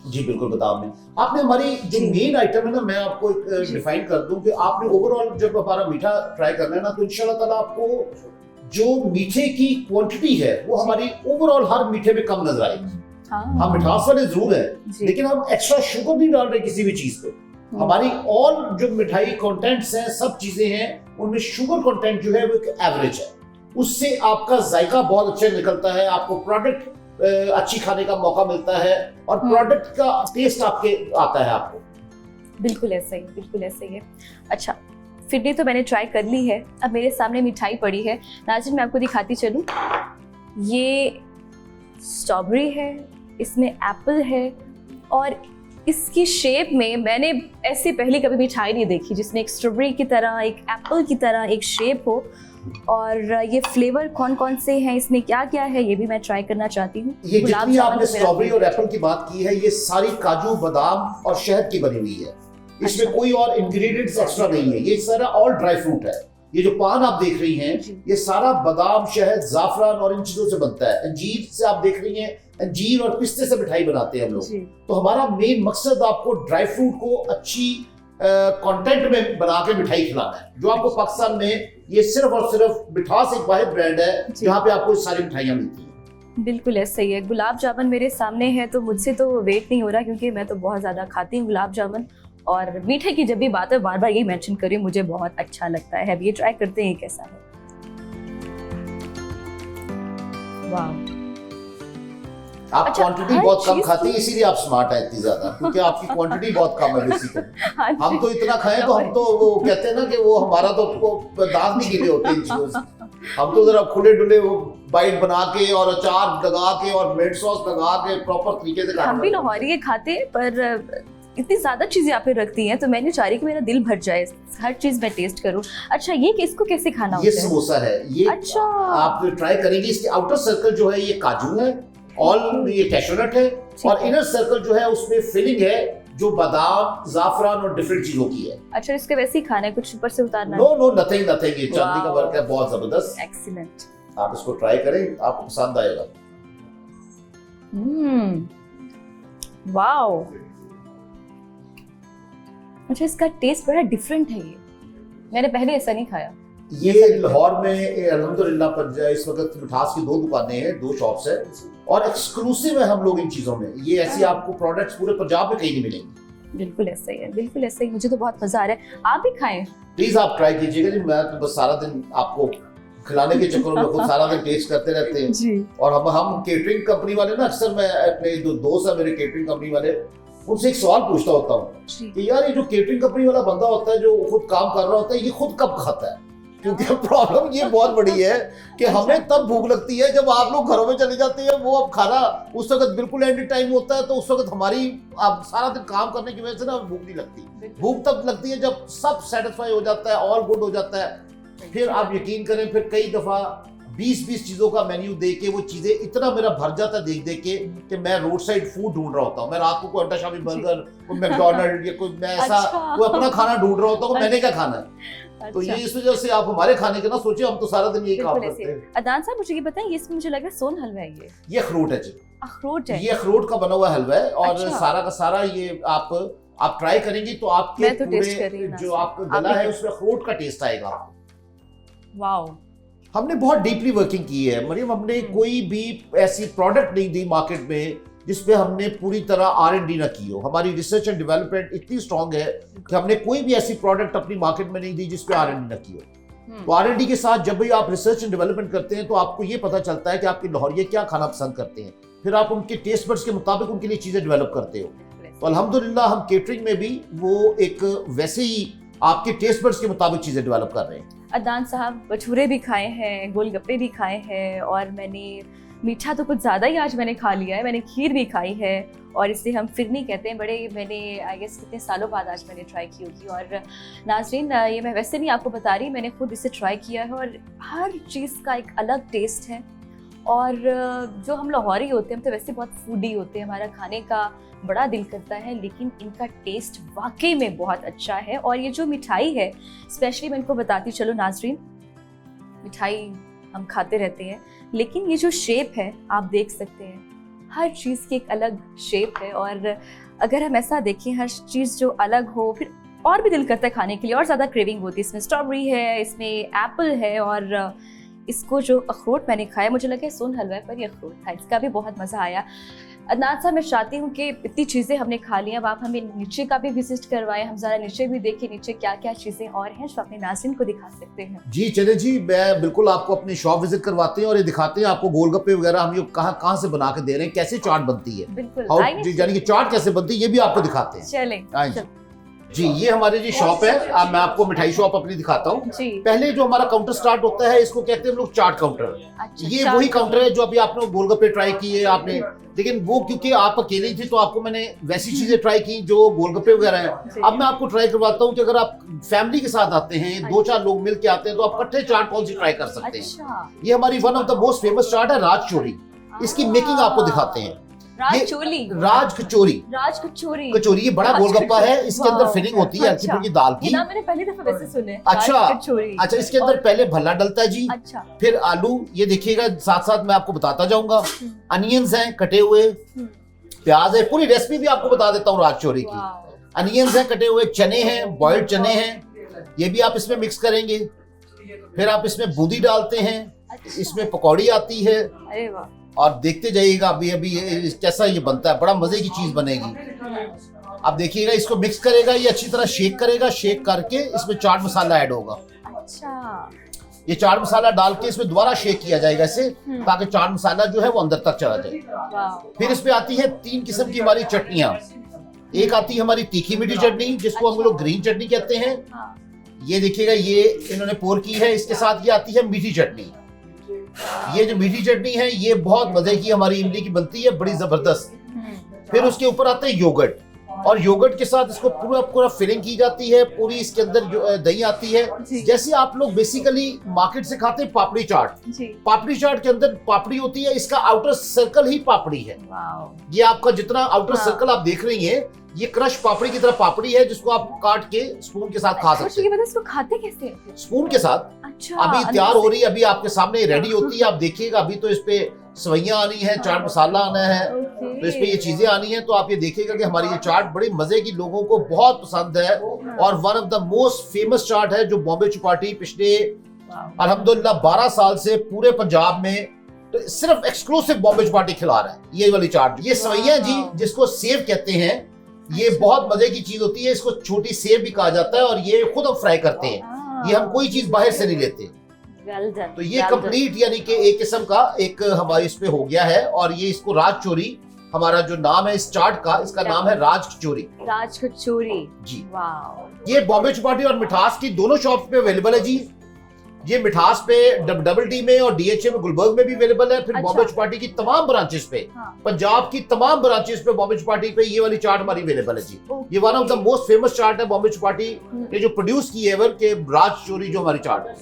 जी बिल्कुल, बादाम में आपने हमारी जो मेन आइटम है ना, मैं आपको एक डिफाइन कर दूं कि आपने ओवरऑल जब हमारा मीठा ट्राई करना है ना, तो इंशाल्लाह ताला आपको जो मीठे की क्वांटिटी है वो हमारी ओवरऑल हर मीठे में कम नजर आएगी। हम मिठास वाले जरूर है, जी। लेकिन हम एक्स्ट्रा शुगर नहीं डाल रहे किसी भी चीज पे। हमारी ऑल जो मिठाई कंटेंट्स हैं, सब चीजें हैं, उनमें शुगर कंटेंट जो है वो एक एवरेज है। उससे आपका जायका बहुत अच्छा निकलता है, आपको प्रोडक्ट अच्छी खाने का मौका मिलता है और प्रोडक्ट का टेस्ट आपके आता है आपको। बिल्कुल ऐसा ही, बिल्कुल ऐसा ही है। अच्छा, फिरनी तो मैंने ट्राई कर ली है, अब मेरे सामने मिठाई पड़ी है। नाज़रीन, मैं आपको दिखाती चलूं, ये स्ट्रॉबेरी है, इसमें एप्पल है और इसकी शेप में मैंने ऐसे पहले कभी मिठाई नहीं देखी जिसमें एक स्ट्रॉबेरी की तरह, एक एप्पल की तरह एक शेप हो। और ये फ्लेवर कौन कौन से हैं, इसमें क्या क्या है, ये भी मैं ट्राई करना चाहती हूँ। ये जितनी आपने स्ट्रॉबेरी और एप्पल की बात की है, ये सारी काजू, बादाम और शहद की बनी हुई है। इसमें कोई और इंग्रेडिएंट्स एक्स्ट्रा नहीं है, ये सारा ऑल ड्राई फ्रूट है। ये जो पान आप देख रही हैं, ये सारा बादाम, शहद, जाफरान और इन चीजों से बनता है। अंजीर से आप देख रही हैं, अंजीर और पिस्ते से मिठाई बनाते हैं हम लोग। तो हमारा मेन मकसद आपको ड्राई फ्रूट को अच्छी कंटेंट में बना के मिठाई खिलाना है। जो आपको पाकिस्तान में ये सिर्फ और सिर्फ मिठास एक वाहिद ब्रांड है जहाँ पे आपको सारी मिठाइयाँ मिलती हैं। बिल्कुल ऐसा ही है। गुलाब जामुन मेरे सामने है तो मुझसे तो वेट नहीं हो रहा, क्योंकि मैं तो बहुत ज़्यादा खाती हूँ गुलाब जामुन। और मीठे की जब भी बात है बार बार यही मेंशन करिए, मुझे बहुत अच्छा लगता है। अब ये ट्राई करते हैं कैसा है। वाह, आप अच्छा, क्वांटिटी बहुत कम खाती हैं, इसीलिए आप स्मार्ट हैं इतनी ज्यादा, क्योंकि आपकी क्वांटिटी बहुत कम है बेसिकली। हम तो इतना खाएं तो हम तो वो कहते हैं ना कि वो हमारा तो दांत नहीं गिले होते इन चीजों से। हम तो जरा खुले डुले वो बाइट बना के और अचार लगा के और मिर्च सॉस लगा के प्रॉपर तरीके से हम भी लाहौरी खाते हैं, पर इतनी ज्यादा चीजें यहाँ पे रखती हैं तो मैं नहीं चाह रही कि मेरा दिल भर जाए, हर चीज मैं टेस्ट करूं। अच्छा, ये इसको कैसे खाना होता है? ये समोसा है, ये अच्छा, आप ट्राई करेंगे। इसके आउटर सर्कल जो है ये काजू है, ऑल ये कैशनट है, और इनर सर्कल जो है उसमें फिलिंग है जो बादाम, जाफरान और डिफरेंट चीजों की है। अच्छा, इसके वैसे ही खाना है, कुछ ऊपर से उतारना? नो नथिंग, ये चांदी का वर्क है, बहुत जबरदस्त। एक्सीलेंट, आप इसको ट्राई करें, आपको पसंद आएगा। वाओ, अच्छा, इसका टेस्ट बड़ा डिफरेंट है। ये मैंने पहले ऐसा नहीं खाया। ये लाहौर में अल्हम्दुलिल्लाह पर इस वक्त मिठास की 2 दुकानें हैं, 2 शॉप्स है, और एक्सक्लूसिव है हम लोग इन चीजों में। ये ऐसी आपको प्रोडक्ट्स पूरे पंजाब में कहीं नहीं मिलेंगे। बिल्कुल ऐसा ही है, बिल्कुल ऐसा ही। मुझे तो बहुत मजा आ रहा है, आप भी खाएं प्लीज, आप ट्राई कीजिएगा जी। मैं तो बस सारा दिन आपको खिलाने के चक्करों में खुद सारा दिन टेस्ट करते रहते हैं जी। और हम केटरिंग कंपनी वाले ना, अक्सर मैं अपने जो दोस्त है मेरे केटरिंग कंपनी वाले, उनसे एक सवाल पूछता होता हूँ कि यार ये जो केटरिंग कंपनी वाला बंदा होता है जो खुद काम कर रहा होता है, ये खुद कब खाता है? क्योंकि प्रॉब्लम ये बहुत बड़ी है कि हमें तब भूख लगती है जब आप लोग घरों में चले जाते हैं। वो अब खाना उस वक्त बिल्कुल एंड टाइम होता है, तो उस वक्त हमारी अब सारा दिन काम करने की वजह से ना भूख नहीं लगती। भूख तब लगती है जब सब सेटिस्फाई हो जाता है, ऑल गुड हो जाता है। फिर आप यकीन करें, फिर कई दफा 20-20 चीजों का मेन्यू दे के वो चीजें इतना मेरा भर जाता है देख के कि मैं रोड साइड फूड ढूंढ रहा होता हूँ। मैं रात को कोई अंडा शामी बर्गर, कोई मैकडॉनल्ड या कोई मैं ऐसा कोई अपना खाना ढूंढ रहा होता हूँ, मैंने क्या खाना है। तो ये इस वजह से आप हमारे खाने के ना सोचिए, हम तो सारा दिन यही काम करते हैं। अदनान साहब, मुझे ये बताएं, ये इसमें मुझे लग रहा है सोन हलवा है। ये अखरोट है जी, अखरोट है। ये अखरोट का बना हुआ हलवा है और सारा का सारा ये आप ट्राई करेंगी तो आपके तो पूरे जो आपका गला है उसमें अखरोट का टेस्ट आएगा। वाओ, हमने बहुत डीपली वर्किंग की है मरियम। हमने कोई भी ऐसी प्रोडक्ट नहीं दी मार्केट में जिसपे हमने पूरी तरह R&D ना की हो। हमारी रिसर्च एंड डेवलपमेंट इतनी स्ट्रांग है कि हमने कोई भी ऐसी प्रोडक्ट अपनी मार्केट में नहीं दी जिसपे R&D ना की हो। तो R&D के साथ जब भी आप रिसर्च एंड डेवलपमेंट करते हैं तो आपको ये पता चलता है कि आपके लाहौरिये क्या खाना पसंद करते हैं, फिर आप उनके टेस्ट बड्स के मुताबिक उनके लिए चीजें डेवलप करते हो। तो अल्हम्दुलिल्लाह हम केटरिंग में भी वो एक वैसे ही आपके टेस्ट बड्स के मुताबिक चीजें डेवलप कर रहे हैं। अदनान साहब, भटूरे भी खाए हैं, गोलगप्पे भी खाए हैं, और मैंने मीठा तो कुछ ज़्यादा ही आज मैंने खा लिया है। मैंने खीर भी खाई है, और इसे हम फिरनी कहते हैं। बड़े मैंने आई गेस कितने सालों बाद आज मैंने ट्राई की होगी। और नाज़रीन, ये मैं वैसे नहीं आपको बता रही, मैंने खुद इसे ट्राई किया है और हर चीज़ का एक अलग टेस्ट है। और जो हम लाहौरी होते हैं, हम तो वैसे बहुत फूडी होते हैं, हमारा खाने का बड़ा दिल करता है, लेकिन इनका टेस्ट वाकई में बहुत अच्छा है। और ये जो मिठाई है, स्पेशली मैं इनको बताती चलो नाज़रीन, मिठाई हम खाते रहते हैं, लेकिन ये जो शेप है आप देख सकते हैं, हर चीज़ की एक अलग शेप है। और अगर हम ऐसा देखें, हर चीज़ जो अलग हो, फिर और भी दिल करता है खाने के लिए, और ज़्यादा क्रेविंग होती है। इसमें स्ट्रॉबेरी है, इसमें एप्पल है, और इसको जो अखरोट मैंने खाया मुझे लगा सोन हलवा पर ये अखरोट था, इसका भी बहुत मज़ा आया। अदनान साहब, मैं चाहती हूँ कि इतनी चीज़ें हमने खा ली, अब आप हमें नीचे का भी विजिट करवाएं, हम ज़रा नीचे भी देखें नीचे क्या क्या चीज़ें और हैं जो अपने नाज़रीन को दिखा सकते हैं। जी चले जी, मैं बिल्कुल आपको अपनी शॉप विजिट करवाते हैं और ये दिखाते हैं आपको गोलगप्पे वगैरह हम ये कहाँ से बना के दे रहे हैं, कैसे चाट बनती है, बिल्कुल यानी कि चाट कैसे बनती है ये भी आपको दिखाते हैं। चलें जी, ये हमारी जी शॉप है। अब मैं आपको मिठाई शॉप अपनी दिखाता हूँ। पहले जो हमारा काउंटर स्टार्ट होता है इसको कहते हैं हम लोग चाट काउंटर। अच्छा, ये वही काउंटर है जो अभी आपने गोलगप्पे ट्राई किए आपने, लेकिन वो क्योंकि आप अकेले थी तो आपको मैंने वैसी चीजें ट्राई की जो गोलगप्पे वगैरह हैं। अब मैं आपको ट्राई करवाता हूँ कि अगर आप फैमिली के साथ आते हैं, 2-4 लोग मिल के आते हैं, तो आप इकट्ठे चाट कौन सी ट्राई कर सकते हैं। ये हमारी one of the most famous chaat है राज चोरी। इसकी मेकिंग आपको दिखाते हैं। राज कचोरी कचोरी ये बड़ा गोलगप्पा है, इसके अंदर फिलिंग होती है हल्की फुल्की दाल की। मैंने पहली दफा वैसे सुने। अच्छा, इसके अंदर पहले भल्ला डलता है जी। अच्छा। फिर आलू, ये देखिएगा साथ साथ मैं आपको बताता जाऊंगा। अनियंस हैं कटे हुए, प्याज है, पूरी रेसिपी भी आपको बता देता हूँ राज चोरी की। अनियंस हैं कटे हुए, चने हैं, बॉइल्ड चने हैं, ये भी आप इसमें मिक्स करेंगे। फिर आप इसमें बूंदी डालते हैं, इसमें पकौड़ी आती है। अरे वाह। और देखते जाइएगा अभी अभी कैसा ये बनता है, बड़ा मजे की चीज बनेगी। अब देखिएगा, इसको मिक्स करेगा, ये अच्छी तरह शेक करेगा, शेक करके इसमें चाट मसाला ऐड होगा। अच्छा। ये चाट मसाला डाल के इसमें दोबारा शेक किया जाएगा इसे, ताकि चाट मसाला जो है वो अंदर तक चला जाए। फिर इसमें आती है 3 किस्म की हमारी चटनियाँ। एक आती है हमारी तीखी मीठी चटनी, जिसको हम लोग ग्रीन चटनी कहते हैं। ये देखिएगा, ये इन्होंने पोर की है। इसके साथ ये आती है मीठी चटनी। ये जो मीठी चटनी है ये बहुत मजे की हमारी इमली की बनती है, बड़ी जबरदस्त। फिर उसके ऊपर आते हैं योगर्ट, और योगर्ट के साथ इसको पूरा फिलिंग की जाती है पूरी। इसके अंदर जो दही आती है, जैसे आप लोग बेसिकली मार्केट से खाते हैं पापड़ी चाट। पापड़ी चाट के अंदर पापड़ी होती है, इसका आउटर सर्कल ही पापड़ी है। ये आपका जितना आउटर सर्कल आप देख रही हैं, ये क्रश पापड़ी की तरह पापड़ी है, जिसको आप काट के स्पून के साथ खा सकते हैं। इसको खाते कैसे? स्पून के साथ। अच्छा, अभी तैयार हो रही है, अभी आपके सामने रेडी होती है, आप देखिएगा। अभी तो इस पे सवैयां आनी है, चाट मसाला आना है, तो इस पे ये चीजें आनी है। तो आप ये देखिएगा कि हमारी ये चाट बड़ी मजे की, लोगों को बहुत पसंद है और one of the most famous chaat है, जो बॉम्बे चौपाटी पिछले अल्हम्दुलिल्लाह 12 साल से पूरे पंजाब में तो सिर्फ एक्सक्लूसिव बॉम्बे चौपाटी खिला रहा है ये वाली चाट। ये सवैयां जी, जिसको सेव कहते हैं, ये बहुत मजे की चीज होती है। इसको छोटी सेव भी कहा जाता है और ये खुद हम फ्राई करते हैं। ये हम कोई चीज बाहर से नहीं लेते। तो ये कंप्लीट यानी कि एक किस्म का एक हमारे इस पे हो गया है। और ये इसको राज चोरी, हमारा जो नाम है इस चाट का, इसका नाम है राज कचोरी। राज कचोरी जी। वाह। ये बॉम्बे चौपाटी और मिठास की दोनों शॉप पे अवेलेबल है जी। ये मिठास पे डबल डी में और डीएचए में गुलबर्ग में भी अवेलेबल है। फिर बॉम्बे चौपाटी की तमाम ब्रांचेस पे, पंजाब की तमाम ब्रांचेस पे बॉम्बे चौपाटी पे ये वाली चाट हमारी अवेलेबल है जी। ये one of the most famous chaat है बॉम्बे चौपाटी ने जो प्रोड्यूस की है एवर के राज चोरी जो हमारी चाट है।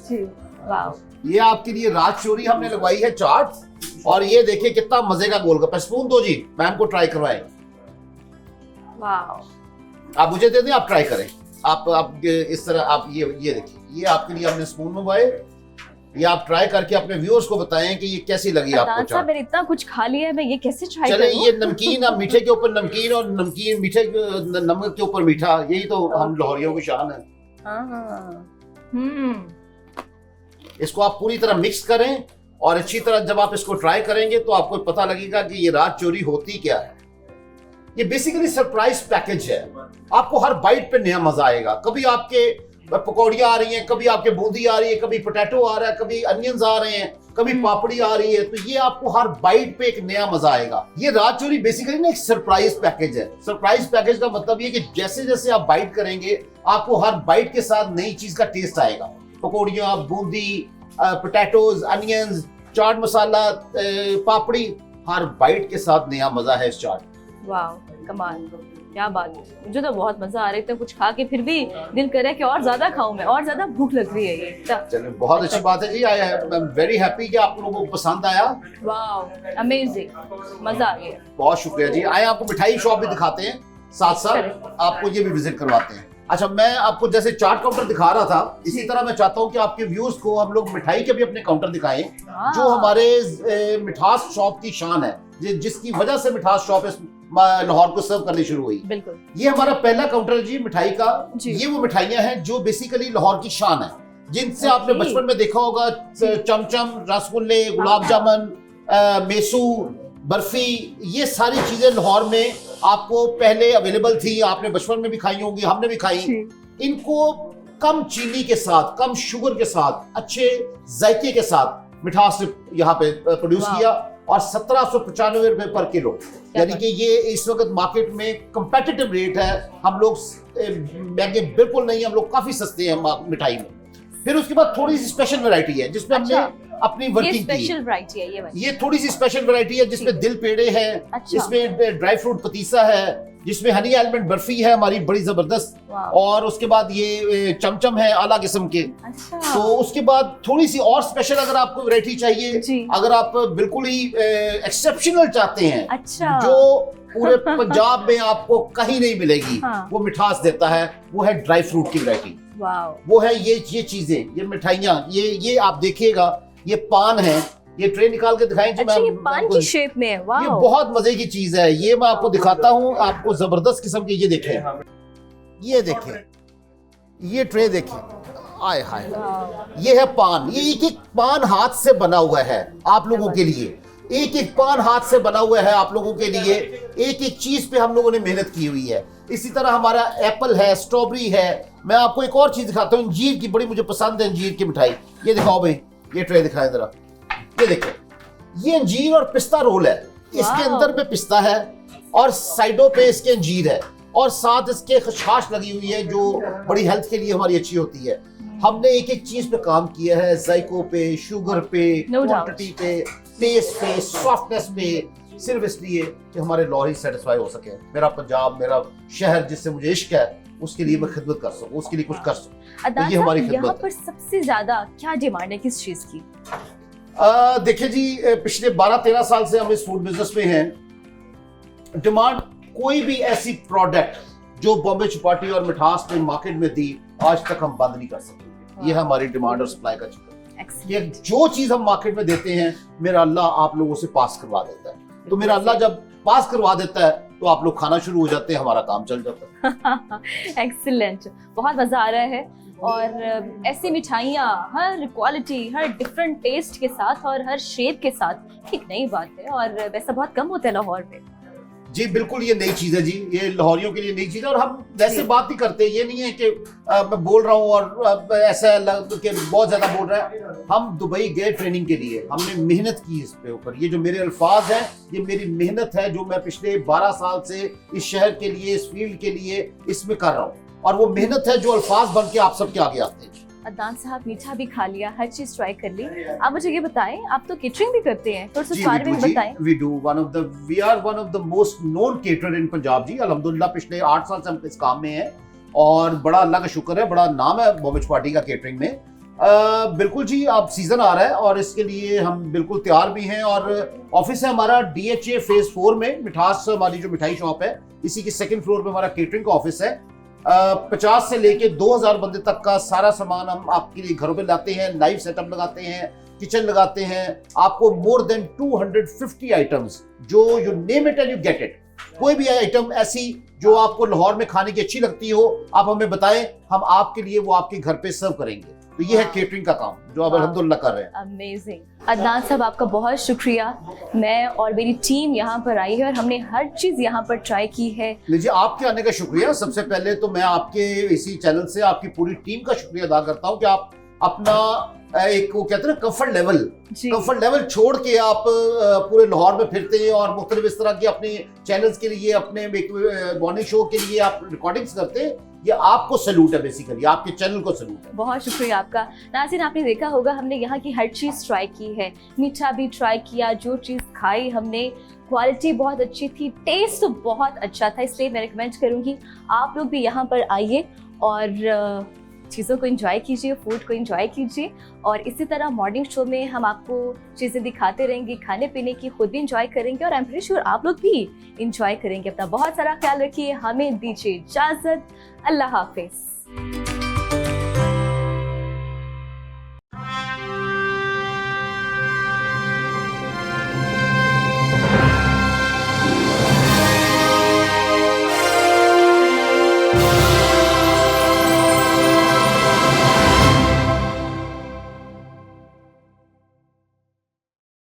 ये आपके लिए राज चोरी हमने लगवाई है चाट। और ये देखिए कितना मजे का गोलगप्पा। स्पून दो जी, मैम को ट्राई करवाएं। आप मुझे दे दें, आप ट्राई करें। आप इस तरह आप ये देखिए, ये आपके लिए हमने स्पून मंगवाए। ये आप ट्राई करके अपने व्यूअर्स को बताएं कि ये कैसी लगी आपको चाट। मैंने इतना कुछ खा लिया है, मैं ये कैसे ट्राई करूं? चले, ये नमकीन, आप मीठे के ऊपर नमकीन और नमकीन मीठे नमक के ऊपर मीठा, यही तो हम लाहौरियों की शान है। इसको आप पूरी तरह मिक्स करें और अच्छी तरह जब आप इसको ट्राई करेंगे तो आपको पता लगेगा कि ये राज चोरी होती क्या है। ये बेसिकली सरप्राइज पैकेज है। आपको हर बाइट पे नया मजा आएगा। कभी आपके पकौड़ियाँ आ रही हैं, कभी आपके बूंदी आ रही है, कभी पोटैटो आ रहा है, कभी अनियंस आ रहे हैं, कभी पापड़ी आ रही है। तो ये आपको हर बाइट पे एक नया मजा आएगा। ये राज चोरी बेसिकली ना एक सरप्राइज पैकेज है। सरप्राइज पैकेज का मतलब ये कि जैसे जैसे आप बाइट करेंगे, आपको हर बाइट के साथ नई चीज का टेस्ट आएगा। पकौड़ियाँ, बूंदी, पोटैटोज, अनियंस, चाट मसाला, पापड़ी, हर बाइट के साथ नया मजा है इस चाट। वाह, कमाल, क्या बात है। मुझे तो बहुत मजा आ रहा है कुछ खा के, फिर भी दिल कर रहा है कि और ज्यादा खाऊं मैं, और ज्यादा भूख लग रही है ये। चलिए, बहुत अच्छी बात है जी। आई एम वेरी हैप्पी कि आप लोगों को पसंद आया। वाह, अमेजिंग, मजा आ गया। बहुत शुक्रिया जी। आए आपको मिठाई शॉप भी दिखाते हैं, साथ साथ आपको ये भी विजिट करवाते हैं। अच्छा, मैं आपको जैसे चाट काउंटर दिखा रहा था, इसी तरह मैं चाहता हूँ कि आपके व्यूअर्स को हम लोग मिठाई के भी अपने काउंटर दिखाएं, जो हमारे मिठास शॉप की शान है, जिसकी वजह से मिठास शॉप लाहौर को सर्व करनी शुरू हुई। बिल्कुल। ये हमारा पहला काउंटर है जी मिठाई का। ये वो मिठाइयाँ हैं जो बेसिकली लाहौर की शान है, जिनसे आपने बचपन में देखा होगा, चमचम, रसगुल्ले, गुलाब जामुन, मेसू, बर्फी, ये सारी चीजें लाहौर में आपको पहले अवेलेबल थी, आपने बचपन में भी खाई होंगी, हमने भी खाई। इनको कम चीनी के साथ, कम शुगर के साथ, अच्छे जायके के साथ मिठास से यहाँ पे प्रोड्यूस किया, और 1795 रुपए पर किलो, यानी कि ये इस वक्त मार्केट में कंपेटिटिव रेट है। हम लोग महंगे बिल्कुल नहीं, हम लोग काफी सस्ते हैं मिठाई में। फिर उसके बाद थोड़ी सी स्पेशल वैरायटी है जिसमें हमने अपनी वर्किंग की। स्पेशल वैरायटी है ये थोड़ी सी स्पेशल वैरायटी है जिसमें दिल पेड़े हैं, जिसमें ड्राई फ्रूट पतीसा है, जिसमें हनी आलमंड बर्फी है हमारी बड़ी जबरदस्त, और उसके बाद ये चमचम है आला किस्म के। तो उसके बाद थोड़ी सी और स्पेशल अगर आपको वैरायटी चाहिए, अगर आप बिल्कुल ही एक्सेप्शनल चाहते हैं, जो पूरे पंजाब में आपको कहीं नहीं मिलेगी, वो मिठास देता है, वो है ड्राई फ्रूट की वैरायटी। वो है ये चीजें, ये मिठाइयाँ, ये आप देखिएगा, ये पान है, ये ट्रे निकाल के दिखाएं जी। ये पान की शेप में है। ये बहुत मजे की चीज है, ये मैं आपको दिखाता हूँ, आपको जबरदस्त किस्म की। ये देखें, ये देखें, ये ट्रे देखें, आय हाय, ये है पान। ये एक एक पान हाथ से बना हुआ है आप लोगों के लिए, एक एक पान हाथ से बना हुआ है आप लोगों के लिए, एक एक चीज पे हम लोगों ने मेहनत की हुई है। इसी तरह हमारा एप्पल है, स्ट्रॉबेरी है। मैं आपको एक और चीज दिखाता हूँ, अंजीर की, बड़ी मुझे पसंद है अंजीर की मिठाई। ये दिखाओ भाई, ये ट्रे दिखाएं जरा, ये देखो, ये अंजीर और पिस्ता रोल है। इसके अंदर पे पिस्ता है और साइडों पे इसके अंजीर है, और साथ इसके खसखस लगी हुई है जो बड़ी हेल्थ के लिए हमारी अच्छी होती है। हमने एक एक चीज पे काम किया है, जायकों पे, शुगर पे, क्वांटिटी पे, टेस्ट पे, सॉफ्टनेस पे, सिर्फ इसलिए कि हमारे लाहौरी सेटिस्फाई हो सके। मेरा पंजाब, मेरा शहर जिससे मुझे इश्क है, उसके लिए मैं खिदमत कर सकूं, उसके लिए कुछ कर सकूं, तो ये हमारी खिदमत है। यहाँ पर सबसे ज्यादा क्या डिमांड है किस चीज की? देखिए जी, पिछले 12-13 साल से हम इस फूड बिजनेस में हैं। डिमांड कोई भी ऐसी प्रोडक्ट जो बॉम्बे चौपाटी और मिठास ने मार्केट में दी, आज तक हम बंद नहीं कर सकते। ये है हमारी डिमांड और सप्लाई का चक्कर। ये जो चीज हम मार्केट में देते हैं, मेरा अल्लाह आप लोगों से पास करवा देता है। तो मेरा अल्लाह जब पास करवा देता है तो आप लोग खाना शुरू हो जाते हैं, हमारा काम चल जाता है। एक्सीलेंट, बहुत मजा आ रहा है। और ऐसी मिठाइयाँ हर क्वालिटी, हर डिफरेंट टेस्ट के साथ और हर शेप के साथ एक नई बात है, और वैसा बहुत कम होता है लाहौर में। जी बिल्कुल, ये नई चीज है जी, ये लाहौरियों के लिए नई चीज है। और हम वैसे बात ही करते हैं, ये नहीं है कि मैं बोल रहा हूँ और ऐसा कि बहुत ज्यादा बोल रहा है। हम दुबई गए ट्रेनिंग के लिए, हमने मेहनत की इस पे ऊपर। ये जो मेरे अल्फाज हैं, ये मेरी मेहनत है जो मैं पिछले 12 साल से इस शहर के लिए, इस फील्ड के लिए इसमें कर रहा हूँ, और वो मेहनत है जो अल्फाज बन के आप सबके आगे आते हैं। अदनान साहब, मीठा भी खा लिया, हर चीज ट्राई कर ली। आप मुझे ये बताएं, आप तो केटरिंग भी करते हैं, तो उस बारे में बताएं। We are one of the most known caterer in Punjab जी। अल्हम्दुलिल्लाह पिछले 8 साल से हम इस काम में हैं, और बड़ा अल्लाह का शुक्र है, बड़ा नाम है बॉम्बे चौपाटी का केटरिंग में। बिल्कुल जी, अब सीजन आ रहा है और इसके लिए हम बिल्कुल तैयार भी हैं। और ऑफिस है हमारा DHA फेज 4 में, मिठास हमारी जो मिठाई शॉप है, इसी के 2nd फ्लोर पे हमारा केटरिंग का ऑफिस है। 50 से लेके 2000 बंदे तक का सारा सामान हम आपके लिए घरों पे लाते हैं, लाइव सेटअप लगाते हैं, किचन लगाते हैं। आपको मोर देन 250 आइटम्स, जो you name it and you get it. कोई भी आइटम ऐसी जो आपको लाहौर में खाने की अच्छी लगती हो, आप हमें बताएं, हम आपके लिए वो आपके घर पे सर्व करेंगे। तो ये है केटरिंग का काम जो आप अल्हम्दुलिल्लाह कर रहे हैं। अमेजिंग। अदनान साहब, आपका बहुत शुक्रिया। मैं और मेरी टीम यहाँ पर आई है और हमने हर चीज यहाँ पर ट्राई की है। लीजिए, आपके आने का शुक्रिया। सबसे पहले तो मैं आपके इसी चैनल से आपकी पूरी टीम का शुक्रिया अदा करता हूँ कि आप अपना एक, वो कहते हैं ना, कंफर्ट लेवल छोड़ के आप पूरे लाहौर में फिरते हैं और मुख्तलिफ इस तरह की अपने चैनल्स के लिए, अपने मॉर्निंग शो के लिए आप रिकॉर्डिंग्स करते हैं। ये आपको सैल्यूट है, बेसिकली आपके चैनल को सैल्यूट है। बहुत शुक्रिया आपका। नाज़रीन, आपने देखा होगा हमने यहाँ की हर चीज़ ट्राई की है, मीठा भी ट्राई किया, जो चीज़ खाई हमने, क्वालिटी बहुत अच्छी थी, टेस्ट तो बहुत अच्छा था। इसलिए मैं रिकमेंड करूँगी आप लोग भी यहाँ पर आइए और चीज़ों को एंजॉय कीजिए, फूड को एंजॉय कीजिए। और इसी तरह मॉर्निंग शो में हम आपको चीज़ें दिखाते रहेंगे, खाने पीने की, खुद भी एंजॉय करेंगे और आई एम प्रीटी श्योर आप लोग भी एंजॉय करेंगे। अपना बहुत सारा ख्याल रखिए, हमें दीजिए इजाज़त। अल्लाह हाफिज़।